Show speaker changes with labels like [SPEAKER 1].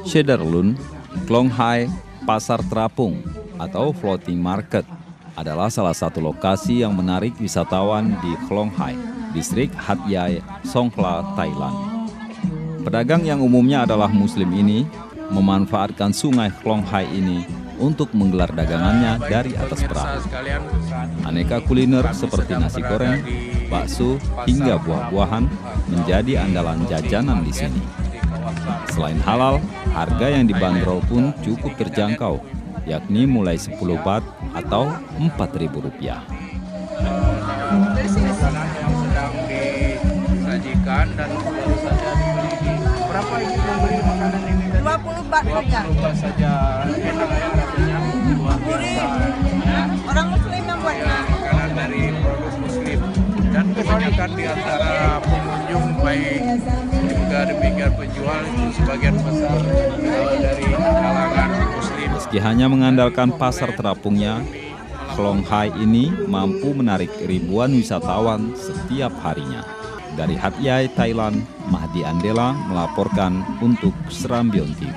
[SPEAKER 1] Shederlund, Klong Hai, Pasar Terapung atau Floating Market adalah salah satu lokasi yang menarik wisatawan di Klong Hai, distrik Hat Yai, Songkhla, Thailand. Pedagang yang umumnya adalah Muslim ini memanfaatkan sungai Klong Hai ini untuk menggelar dagangannya dari atas perahu. Aneka kuliner seperti nasi goreng, bakso, hingga buah-buahan menjadi andalan jajanan di sini. Selain halal, harga yang dibanderol pun cukup terjangkau, yakni mulai 10 baht atau Rp4.000.
[SPEAKER 2] Makanan yang sedang disajikan dan baru saja dibeli. Berapa ibu membeli makanan ini?
[SPEAKER 3] 20 baht saja.
[SPEAKER 2] 20 baht saja. Enak ya rasanya.
[SPEAKER 3] Gurih. Orang Muslim yang buatnya.
[SPEAKER 2] Makanan dari produk Muslim. Dan kebanyakan di antara pengunjung baik juga demikian penjual itu sebagian besar dari kalangan Muslim.
[SPEAKER 1] Meski hanya mengandalkan pasar terapungnya, Klong Hai ini mampu menarik ribuan wisatawan setiap harinya. Dari Hat Yai, Thailand, Mahdi Andela melaporkan untuk Serambion TV.